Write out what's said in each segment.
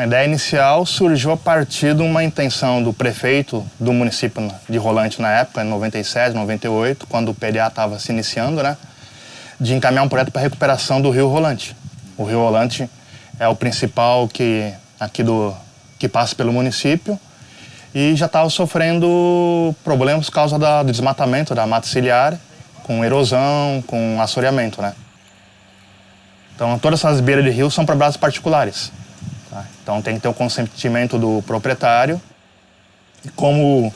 ideia inicial surgiu a partir de uma intenção do prefeito do município de Rolante na época, em 97, 98, quando o PDA estava se iniciando, né, de encaminhar um projeto para recuperação do rio Rolante. O rio Rolante é o principal que passa pelo município e já estava sofrendo problemas por causa do desmatamento da mata ciliar, com erosão, com assoreamento, né. Então todas essas beiras de rio são propriedades particulares. Então tem que ter o consentimento do proprietário. E como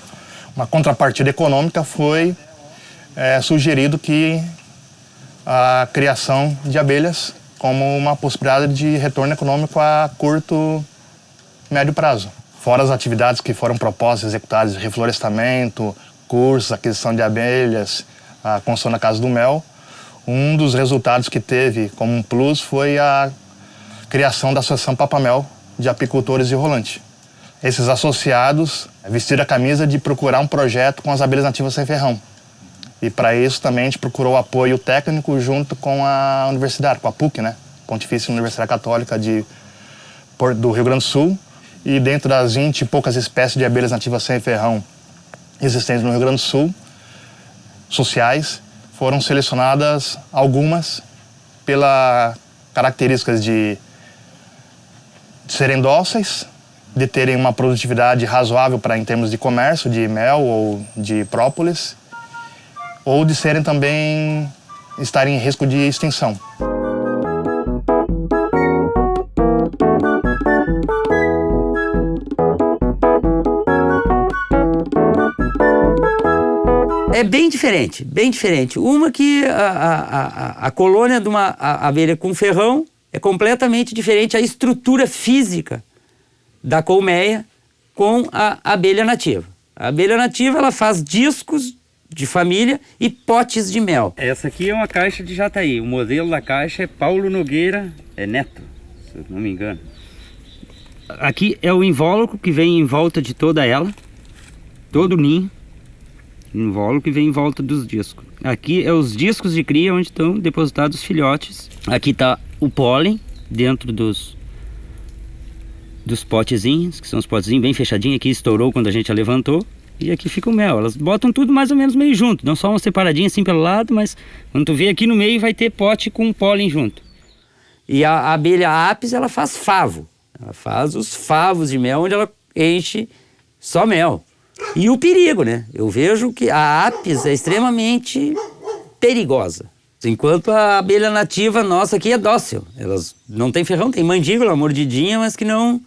uma contrapartida econômica foi sugerido que a criação de abelhas como uma possibilidade de retorno econômico a curto e médio prazo. Fora as atividades que foram propostas e executadas de reflorestamento, cursos, aquisição de abelhas, a construção da Casa do Mel, um dos resultados que teve como um plus foi a criação da Associação Papamel de Apicultores de Rolante. Esses associados vestiram a camisa de procurar um projeto com as abelhas nativas sem ferrão. E para isso também a gente procurou apoio técnico junto com a universidade, com a PUC, né? Pontifícia Universidade Católica do Rio Grande do Sul. E dentro das 20 e poucas espécies de abelhas nativas sem ferrão existentes no Rio Grande do Sul, sociais, foram selecionadas algumas pelas características de serem dóceis, de terem uma produtividade razoável em termos de comércio, de mel ou de própolis, ou de serem também estarem em risco de extinção. É bem diferente, bem diferente. Uma que a colônia de uma abelha com ferrão é completamente diferente a estrutura física da colmeia com a abelha nativa. A abelha nativa ela faz discos de família e potes de mel. Essa aqui é uma caixa de jataí. O modelo da caixa é Paulo Nogueira Neto, se eu não me engano. Aqui é o invólucro que vem em volta de toda ela, todo o ninho. Invólucro que vem em volta dos discos. Aqui é os discos de cria onde estão depositados os filhotes. Aqui está o pólen dentro dos potezinhos, que são os potezinhos bem fechadinhos. Aqui estourou quando a gente a levantou. E aqui fica o mel. Elas botam tudo mais ou menos meio junto. Não só uma separadinha assim pelo lado, mas quando tu vê aqui no meio vai ter pote com pólen junto. E a abelha ápis ela faz favo. Ela faz os favos de mel onde ela enche só mel. E o perigo, né? Eu vejo que a ápis é extremamente perigosa. Enquanto a abelha nativa nossa aqui é dócil. Elas não tem ferrão, tem mandíbula, mordidinha, mas que não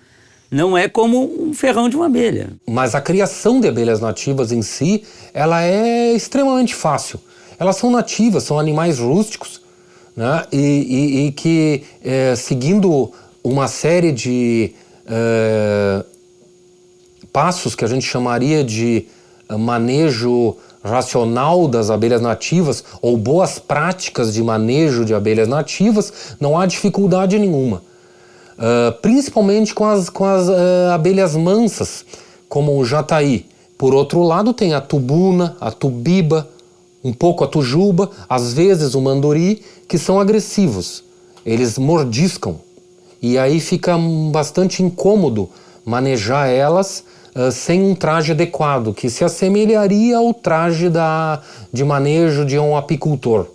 é como um ferrão de uma abelha. Mas a criação de abelhas nativas em si, ela é extremamente fácil. Elas são nativas, são animais rústicos, né? E que, seguindo uma série de passos que a gente chamaria de manejo racional das abelhas nativas ou boas práticas de manejo de abelhas nativas, não há dificuldade nenhuma. Principalmente com as abelhas mansas, como o jataí. Por outro lado tem a tubuna, a tubiba, um pouco a tujuba, às vezes o manduri, que são agressivos. Eles mordiscam e aí fica bastante incômodo manejar elas sem um traje adequado, que se assemelharia ao traje de manejo de um apicultor.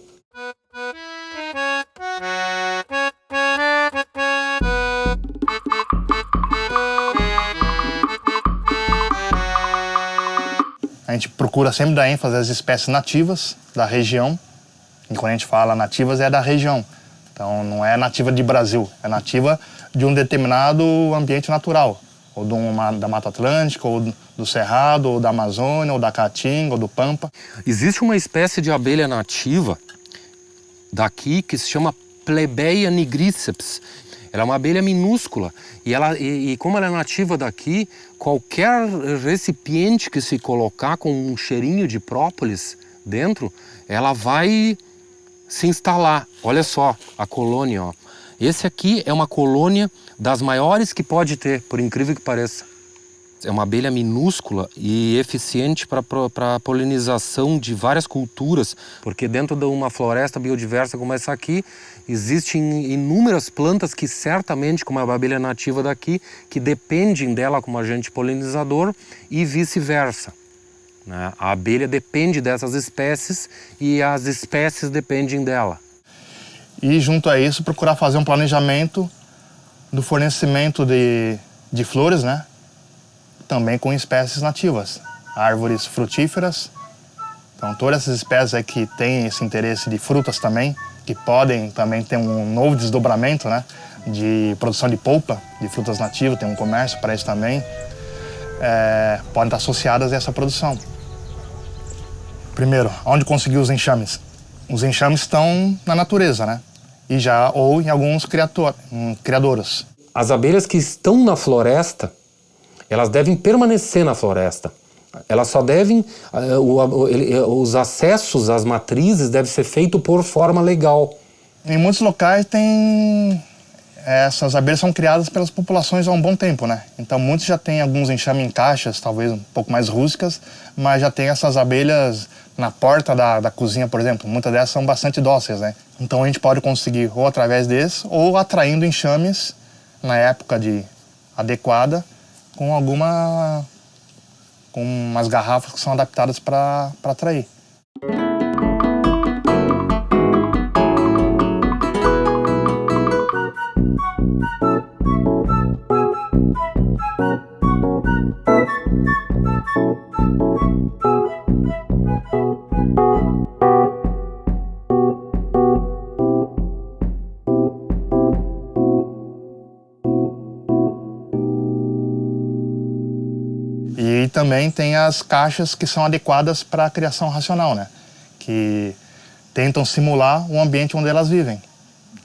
A gente procura sempre dar ênfase às espécies nativas da região. E quando a gente fala nativas, é da região. Então não é nativa de Brasil, é nativa de um determinado ambiente natural. Ou da Mata Atlântica, ou do Cerrado, ou da Amazônia, ou da Caatinga, ou do Pampa. Existe uma espécie de abelha nativa daqui que se chama Plebeia nigriceps. Ela é uma abelha minúscula e como ela é nativa daqui, qualquer recipiente que se colocar com um cheirinho de própolis dentro, ela vai se instalar. Olha só a colônia, ó. Esse aqui é uma colônia das maiores que pode ter, por incrível que pareça. É uma abelha minúscula e eficiente para a polinização de várias culturas, porque dentro de uma floresta biodiversa como essa aqui, existem inúmeras plantas que certamente, como a abelha nativa daqui, que dependem dela como agente polinizador e vice-versa, né? A abelha depende dessas espécies e as espécies dependem dela. E junto a isso, procurar fazer um planejamento do fornecimento de flores, né? Também com espécies nativas, árvores frutíferas. Então, todas essas espécies aí que têm esse interesse de frutas também, que podem também ter um novo desdobramento, né, de produção de polpa de frutas nativas, tem um comércio para isso também, podem estar associadas a essa produção. Primeiro, onde conseguir os enxames? Os enxames estão na natureza, né? Ou em alguns criadouros. As abelhas que estão na floresta, elas devem permanecer na floresta. Elas só devem... os acessos às matrizes devem ser feitos por forma legal. Em muitos locais essas abelhas são criadas pelas populações há um bom tempo, né? Então muitos já têm alguns enxames em caixas, talvez um pouco mais rústicas, mas já tem essas abelhas na porta da cozinha, por exemplo. Muitas dessas são bastante dóceis, né? Então a gente pode conseguir ou através desses, ou atraindo enxames na época adequada, com umas garrafas que são adaptadas para atrair. E também tem as caixas que são adequadas para a criação racional, né? Que tentam simular o ambiente onde elas vivem.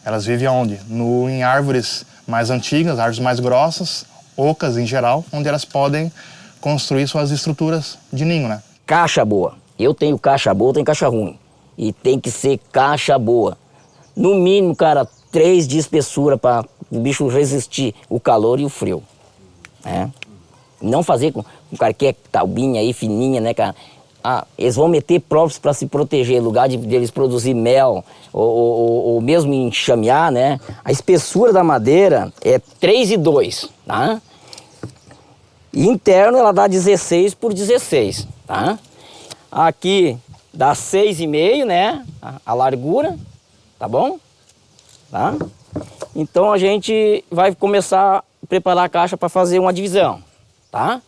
Elas vivem onde? Em árvores mais antigas, árvores mais grossas, ocas em geral, onde elas podem construir suas estruturas de ninho, né? Caixa boa. Eu tenho caixa boa, tenho caixa ruim. E tem que ser caixa boa. No mínimo, cara, 3 de espessura para o bicho resistir o calor e o frio. Né? Não fazer com qualquer taubinha aí, fininha, né, cara? Eles vão meter próprios para se proteger, no lugar de eles produzir mel ou mesmo enxamear, né? A espessura da madeira é 3,2, tá? E interno ela dá 16 por 16, tá? Aqui dá 6,5, né? A largura, tá bom? Tá? Então a gente vai começar a preparar a caixa para fazer uma divisão, tá?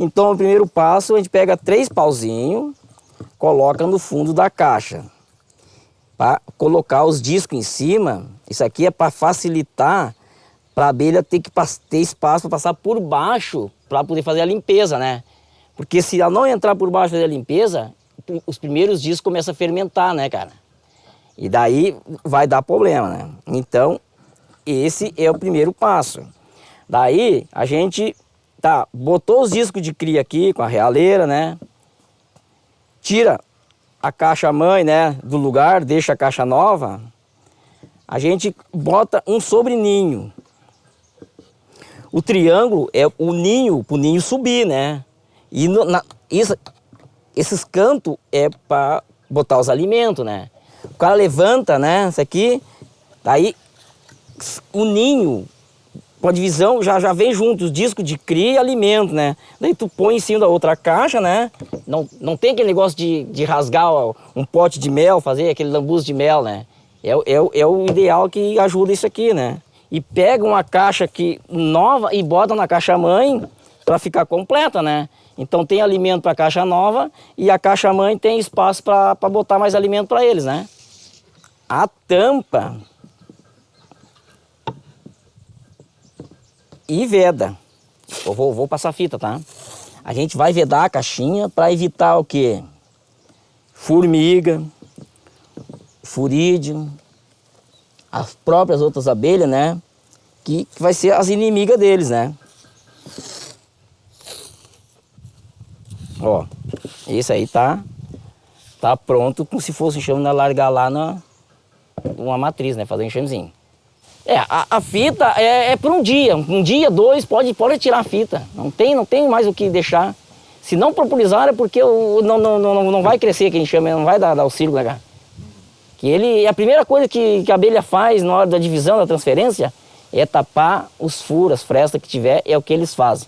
Então, o primeiro passo, a gente pega 3 pauzinhos, coloca no fundo da caixa. Para colocar os discos em cima, isso aqui é para facilitar, para a abelha ter espaço para passar por baixo, para poder fazer a limpeza, né? Porque se ela não entrar por baixo e fazer a limpeza, os primeiros discos começam a fermentar, né, cara? E daí vai dar problema, né? Então, esse é o primeiro passo. Daí, a gente... botou os discos de cria aqui com a realeira, né? Tira a caixa mãe, né, do lugar, deixa a caixa nova. A gente bota um sobreninho. O triângulo é o ninho, para o ninho subir, né? E esses cantos é para botar os alimentos, né? O cara levanta, né, isso aqui, aí o ninho... Com a divisão já vem junto os discos de cria e alimento, né? Daí tu põe em cima da outra caixa, né? Não tem aquele negócio de rasgar um pote de mel, fazer aquele lambuço de mel, né? É o ideal que ajuda isso aqui, né? E pega uma caixa nova e bota na caixa mãe para ficar completa, né? Então tem alimento para a caixa nova e a caixa mãe tem espaço para botar mais alimento para eles, né? A tampa... E veda. Eu vou passar a fita, tá? A gente vai vedar a caixinha para evitar o quê? Formiga, furídeo, as próprias outras abelhas, né? Que vai ser as inimigas deles, né? Ó, esse aí tá pronto como se fosse enxame na largar lá numa matriz, né? Fazer um enxamezinho. A fita é por um dia, dois, pode tirar a fita. Não tem mais o que deixar. Se não propulsar é porque não vai crescer, que a gente chama, não vai dar o círculo, né, cara? A primeira coisa que a abelha faz na hora da divisão, da transferência, é tapar os furos, as frestas que tiver, é o que eles fazem.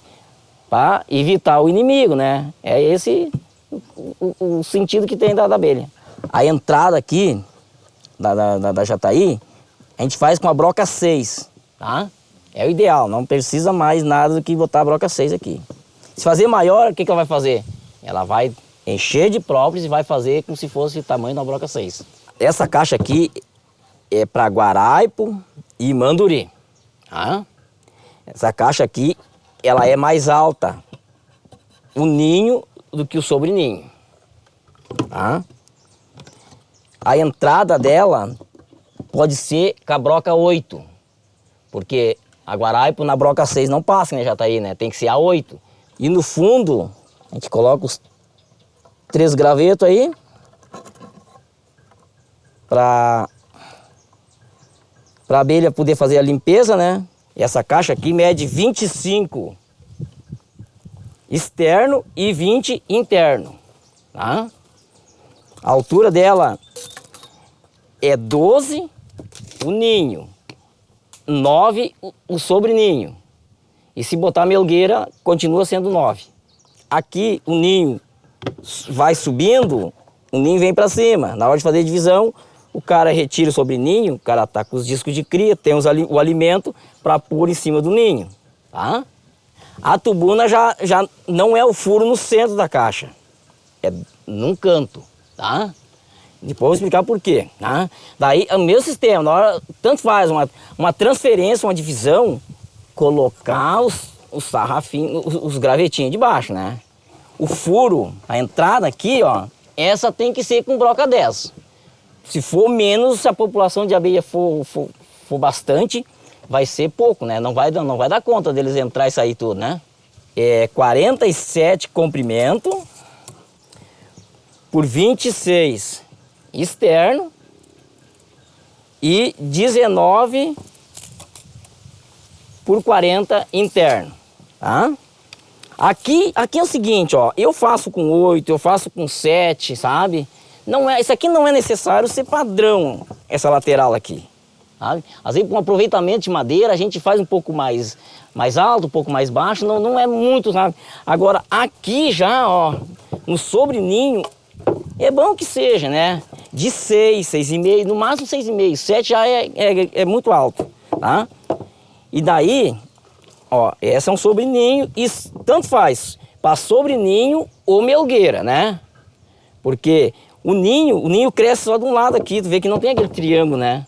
Para evitar o inimigo, né? É esse o sentido que tem da abelha. A entrada aqui da jataí, a gente faz com a broca 6, tá? É o ideal, não precisa mais nada do que botar a broca 6 aqui. Se fazer maior, o que ela vai fazer? Ela vai encher de própolis e vai fazer como se fosse o tamanho da broca 6. Essa caixa aqui é para guaraipo e manduri, tá? Essa caixa aqui, ela é mais alta, o ninho do que o sobreninho, tá? A entrada dela pode ser com a broca 8, porque a guaraipo na broca 6 não passa, né, jataí, né? Tem que ser a 8. E no fundo, a gente coloca os 3 gravetos aí, para a abelha poder fazer a limpeza, né? Essa caixa aqui mede 25 externo e 20 interno, tá? A altura dela é 12 o ninho, 9 o sobreninho. E se botar melgueira, continua sendo 9. Aqui o ninho vai subindo, o ninho vem para cima. Na hora de fazer a divisão, o cara retira o sobreninho, o cara tá com os discos de cria, tem o alimento para pôr em cima do ninho, tá? A tubuna já não é o furo no centro da caixa, é num canto, tá? Depois eu vou explicar por quê, tá? Daí, o meu sistema, na hora, tanto faz uma transferência, uma divisão, colocar os sarrafinhos, os gravetinhos de baixo, né? O furo, a entrada aqui, ó, essa tem que ser com broca 10. Se for menos, se a população de abelha for bastante, vai ser pouco, né? Não vai dar conta deles entrar e sair tudo, né? É 47 comprimento por 26 externo e 19 por 40 interno, tá? Aqui é o seguinte, ó, eu faço com 8, eu faço com 7, sabe? Isso aqui não é necessário ser padrão, essa lateral aqui, sabe? Às vezes com aproveitamento de madeira a gente faz um pouco mais alto, um pouco mais baixo, não é muito, sabe? Agora aqui já, ó, no sobreninho, é bom que seja, né? De 6, 6,5, no máximo 6,5, 7 já é muito alto, tá? E daí, ó, essa é um sobreninho e tanto faz para sobreninho ou melgueira, né? Porque o ninho cresce só de um lado aqui, tu vê que não tem aquele triângulo, né?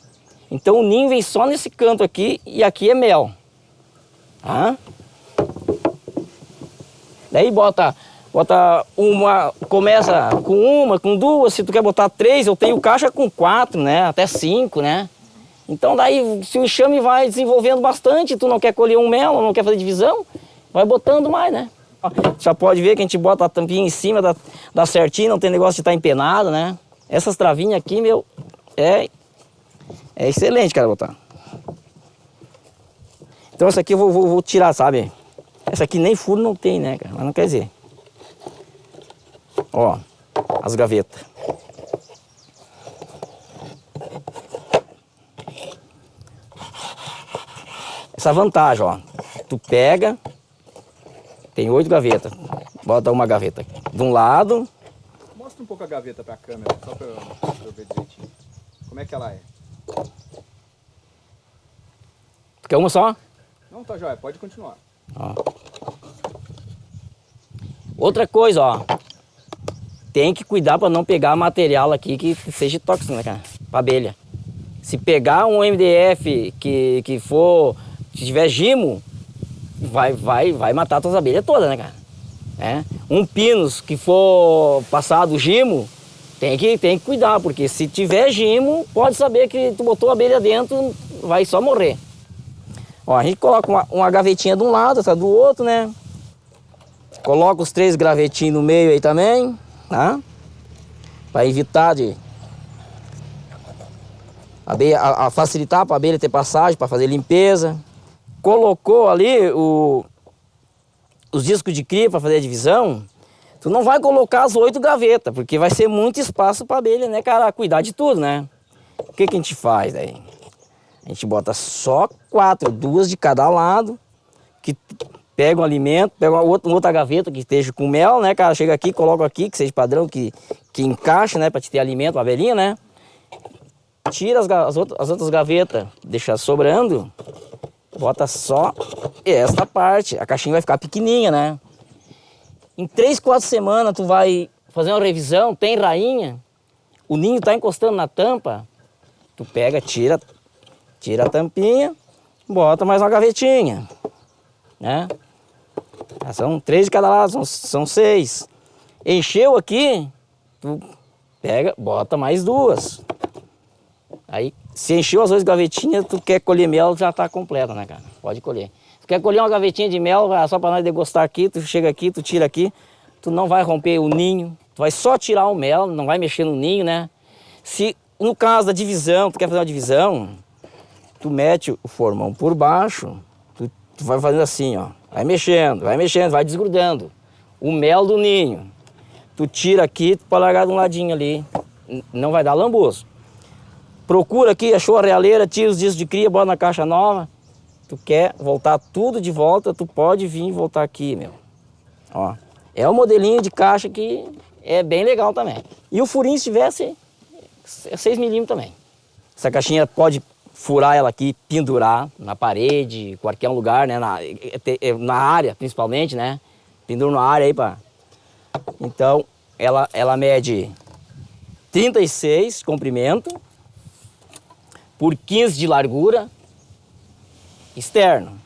Então o ninho vem só nesse canto aqui e aqui é mel, tá? Daí bota uma, começa com uma, com 2, se tu quer botar 3, eu tenho caixa com 4, né? Até 5, né? Então daí, se o enxame vai desenvolvendo bastante, tu não quer colher um mel, não quer fazer divisão, vai botando mais, né? Já pode ver que a gente bota a tampinha em cima, dá certinho, não tem negócio de estar empenado, né? Essas travinhas aqui, meu, é excelente, cara, botar. Então essa aqui eu vou tirar, sabe? Essa aqui nem furo não tem, né, cara? Mas não quer dizer. Ó, as gavetas. Essa vantagem, ó. Tu pega, tem 8 gavetas. Bota uma gaveta de um lado. Mostra um pouco a gaveta pra câmera, só pra eu ver direitinho. Como é que ela é? Tu quer uma só? Não, tá jóia, pode continuar. Ó. Outra coisa, ó. Tem que cuidar para não pegar material aqui que seja tóxico, né, cara? Pra abelha. Se pegar um MDF que for, se tiver gimo, vai matar as tuas abelhas todas, né, cara? É. Um pinus que for passado gimo, tem que cuidar, porque se tiver gimo, pode saber que tu botou a abelha dentro, vai só morrer. Ó, a gente coloca uma gavetinha de um lado, outra do outro, né? Coloca os 3 gravetinhos no meio aí também, tá? Para evitar de a facilitar para a abelha ter passagem, para fazer limpeza. Colocou ali os discos de cria para fazer a divisão, tu não vai colocar as 8 gavetas, porque vai ser muito espaço para a abelha, né, cara, cuidar de tudo, né? O que a gente faz daí? A gente bota só 4, 2 de cada lado, que pega um alimento, pega uma outra gaveta que esteja com mel, né, cara? Chega aqui, coloca aqui, que seja padrão, que encaixe, né, para te ter alimento, a abelhinha, né? Tira as outras gavetas, deixa sobrando, bota só esta parte. A caixinha vai ficar pequenininha, né? Em 3, 4 semanas tu vai fazer uma revisão, tem rainha, o ninho tá encostando na tampa, tu pega, tira a tampinha, bota mais uma gavetinha, né? São 3 de cada lado, são 6. Encheu aqui, tu pega, bota mais 2. Aí, se encheu as 2 gavetinhas, tu quer colher mel, já tá completa, né, cara? Pode colher. Tu quer colher uma gavetinha de mel, só para nós degustar aqui, tu chega aqui, tu tira aqui, tu não vai romper o ninho, tu vai só tirar o mel, não vai mexer no ninho, né? Se, no caso da divisão, tu quer fazer uma divisão, tu mete o formão por baixo, tu vai fazendo assim, ó, vai mexendo, vai desgrudando o mel do ninho. Tu tira aqui, tu pode largar de um ladinho ali, não vai dar lambuço. Procura aqui, achou a realeira, tira os discos de cria, bota na caixa nova. Tu quer voltar tudo de volta, tu pode vir e voltar aqui, meu. Ó, é um modelinho de caixa que é bem legal também. E o furinho, se tivesse, é 6 milímetros também. Essa caixinha pode furar ela aqui, pendurar na parede, qualquer lugar, né? Na área, principalmente, né? Pendura na área aí, pá. Então, ela mede 36 de comprimento por 15 de largura externo.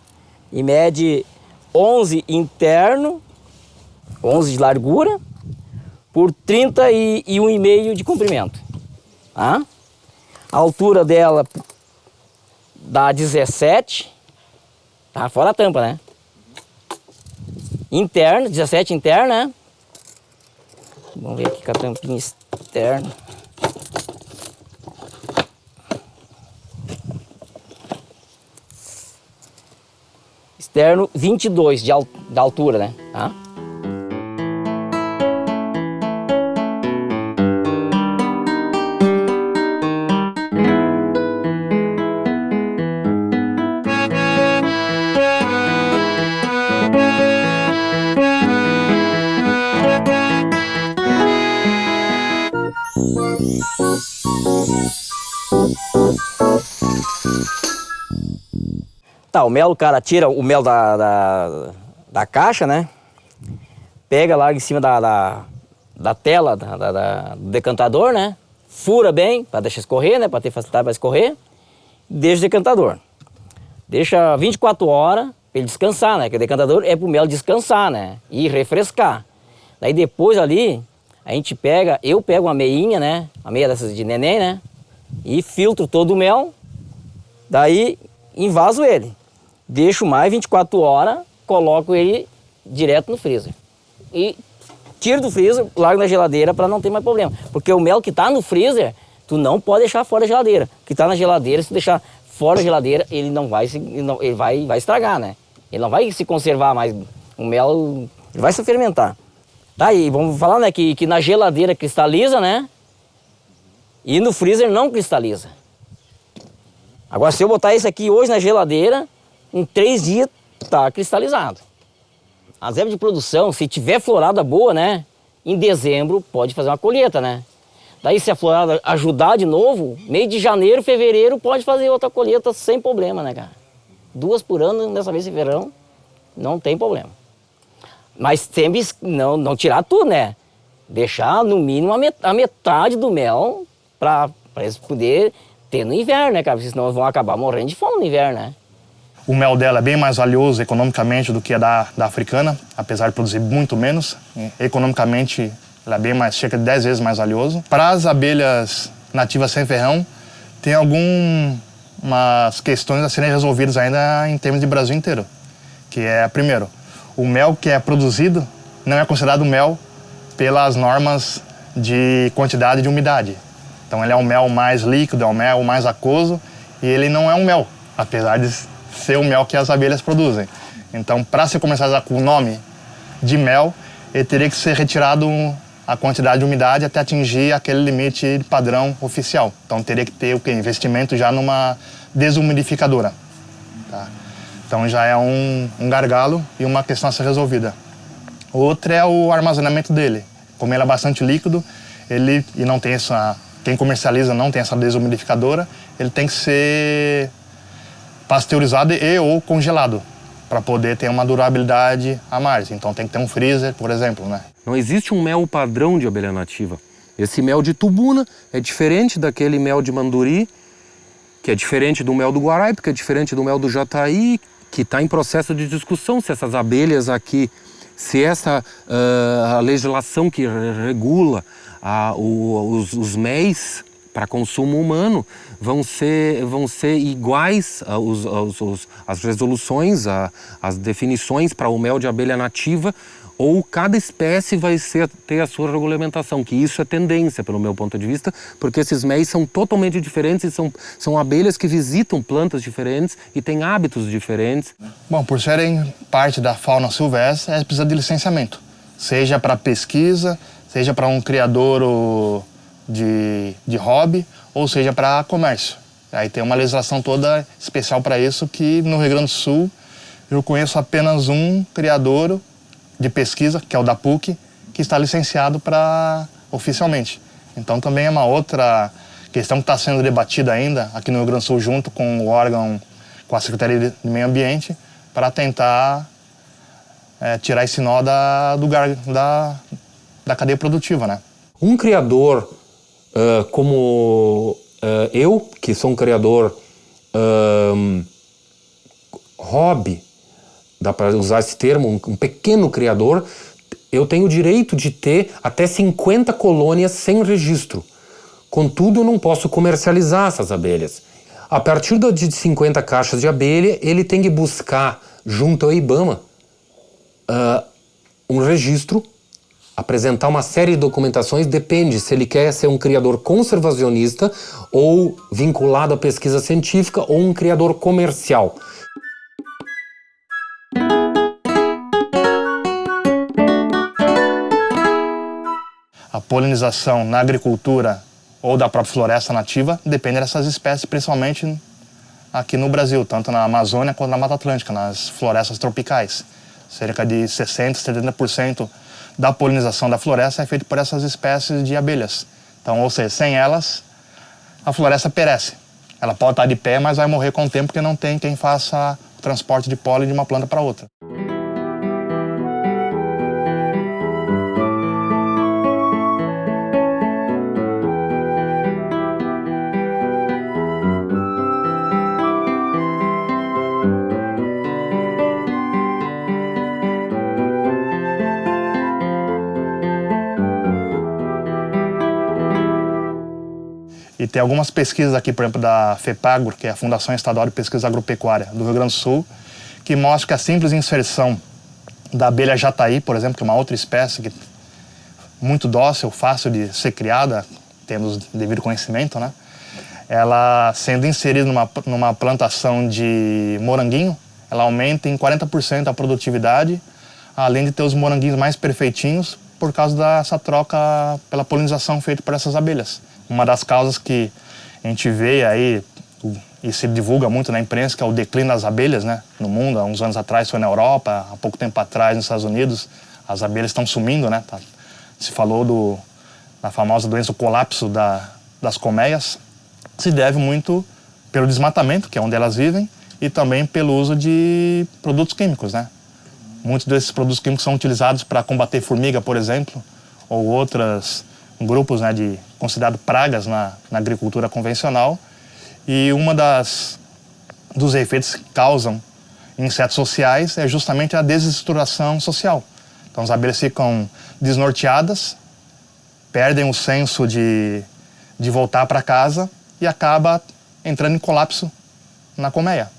E mede 11 interno, 11 de largura, por 31,5 de comprimento. Tá? A altura dela dá 17, tá? Fora a tampa, né? Interno, 17 interno, né? Vamos ver aqui com a tampinha externa. Externo 22 da altura, né? Tá? Tá, o mel, o cara tira o mel da caixa, né? Pega lá em cima da tela do decantador, né? Fura bem, para deixar escorrer, né? Para ter facilidade para escorrer. Deixa o decantador. Deixa 24 horas para ele descansar, né? Porque o decantador é pro mel descansar, né? E refrescar. Daí depois ali, a gente pega, eu pego uma meinha, né? Uma meia dessas de neném, né? E filtro todo o mel. Daí invaso ele. Deixo mais 24 horas, coloco ele direto no freezer. E tiro do freezer, largo na geladeira para não ter mais problema. Porque o mel que tá no freezer, tu não pode deixar fora da geladeira. O que tá na geladeira, se tu deixar fora da geladeira, ele não vai ele vai estragar, né? Ele não vai se conservar mais. O mel ele vai se fermentar. Tá aí, vamos falar, né, que na geladeira cristaliza, né? E no freezer não cristaliza. Agora, se eu botar esse aqui hoje na geladeira, em 3 dias tá cristalizado. As ervas de produção, se tiver florada boa, né? Em dezembro pode fazer uma colheita, né? Daí se a florada ajudar de novo, meio de janeiro, fevereiro, pode fazer outra colheita sem problema, né, cara? 2 por ano, dessa vez em verão, não tem problema. Mas sempre não tirar tudo, né? Deixar no mínimo a metade do mel para eles poderem ter no inverno, né, cara? Porque senão eles vão acabar morrendo de fome no inverno, né? O mel dela é bem mais valioso economicamente do que a da africana, apesar de produzir muito menos. Economicamente, ela é bem mais, cerca de 10 vezes mais valioso. Para as abelhas nativas sem ferrão, tem algumas questões a serem resolvidas ainda em termos de Brasil inteiro. Que é, primeiro, o mel que é produzido não é considerado mel pelas normas de quantidade de umidade. Então ele é um mel mais líquido, é um mel mais aquoso e ele não é um mel, apesar de ser o mel que as abelhas produzem. Então, para se comercializar com o nome de mel, ele teria que ser retirado a quantidade de umidade até atingir aquele limite padrão oficial. Então teria que ter o quê? Investimento já numa desumidificadora. Tá? Então já é um gargalo e uma questão a ser resolvida. Outra é o armazenamento dele. Como ele é bastante líquido, e não tem quem comercializa não tem essa desumidificadora, ele tem que ser pasteurizado ou congelado para poder ter uma durabilidade a mais. Então tem que ter um freezer, por exemplo, né? Não existe um mel padrão de abelha nativa. Esse mel de tubuna é diferente daquele mel de manduri, que é diferente do mel do Guaraipe, que é diferente do mel do Jataí, que está em processo de discussão se essas abelhas aqui, se essa a legislação que regula os méis para consumo humano vão ser iguais às resoluções, às definições para o mel de abelha nativa, ou cada espécie vai ter a sua regulamentação, que isso é tendência, pelo meu ponto de vista, porque esses méis são totalmente diferentes e são abelhas que visitam plantas diferentes e têm hábitos diferentes. Bom, por serem parte da fauna silvestre, precisa de licenciamento, seja para pesquisa, seja para um criadouro de hobby, ou seja para comércio. Aí tem uma legislação toda especial para isso, que no Rio Grande do Sul eu conheço apenas um criadouro de pesquisa, que é o da PUC, que está licenciado oficialmente. Então também é uma outra questão que está sendo debatida ainda aqui no Rio Grande do Sul, junto com o órgão, com a Secretaria de Meio Ambiente, para tentar tirar esse nó da cadeia produtiva, né? Um criador como eu, que sou um criador hobby, dá para usar esse termo, um pequeno criador, eu tenho o direito de ter até 50 colônias sem registro. Contudo, eu não posso comercializar essas abelhas. A partir de 50 caixas de abelha, ele tem que buscar, junto ao IBAMA, um registro, apresentar uma série de documentações, depende se ele quer ser um criador conservacionista ou vinculado à pesquisa científica ou um criador comercial. A polinização na agricultura ou da própria floresta nativa depende dessas espécies, principalmente aqui no Brasil, tanto na Amazônia quanto na Mata Atlântica, nas florestas tropicais. Cerca de 60%, 70% da polinização da floresta é feita por essas espécies de abelhas. Então, ou seja, sem elas, a floresta perece. Ela pode estar de pé, mas vai morrer com o tempo, porque não tem quem faça o transporte de pólen de uma planta para outra. E tem algumas pesquisas aqui, por exemplo, da FEPAGRO, que é a Fundação Estadual de Pesquisa Agropecuária do Rio Grande do Sul, que mostra que a simples inserção da abelha jataí, por exemplo, que é uma outra espécie muito dócil, fácil de ser criada, tendo o devido conhecimento, né? Ela sendo inserida numa plantação de moranguinho, ela aumenta em 40% a produtividade, além de ter os moranguinhos mais perfeitinhos, por causa dessa troca pela polinização feita por essas abelhas. Uma das causas que a gente vê aí, e se divulga muito na imprensa, que é o declínio das abelhas, né, no mundo. Há uns anos atrás foi na Europa, há pouco tempo atrás nos Estados Unidos, as abelhas estão sumindo, né? Se falou da famosa doença, o colapso das colmeias, se deve muito pelo desmatamento, que é onde elas vivem, e também pelo uso de produtos químicos, né? Muitos desses produtos químicos são utilizados para combater formiga, por exemplo, ou outros grupos, né, considerados pragas na agricultura convencional. E dos efeitos que causam em insetos sociais é justamente a desestruturação social. Então as abelhas ficam desnorteadas, perdem o senso de voltar para casa e acaba entrando em colapso na colmeia.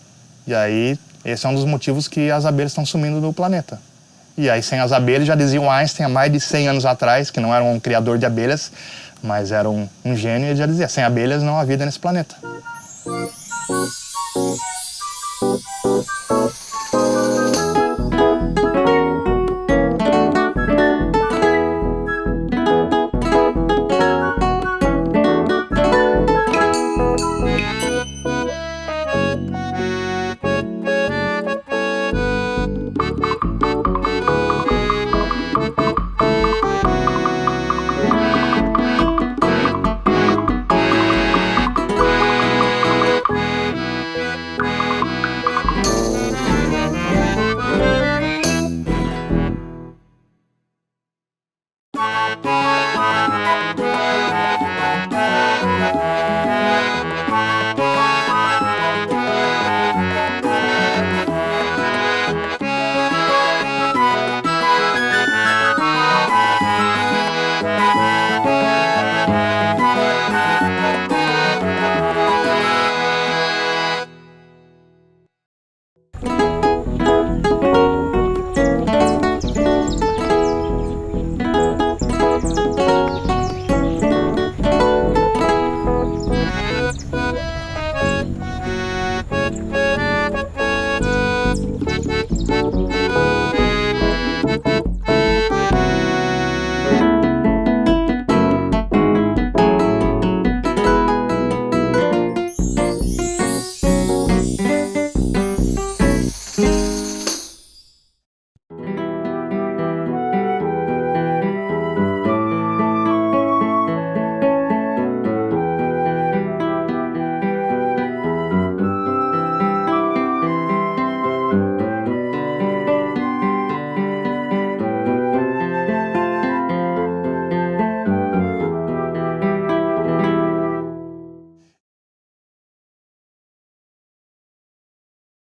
E aí esse é um dos motivos que as abelhas estão sumindo do planeta. E aí, sem as abelhas, já dizia o Einstein há mais de 100 anos atrás, que não era um criador de abelhas, mas era um gênio, e já dizia, sem abelhas não há vida nesse planeta.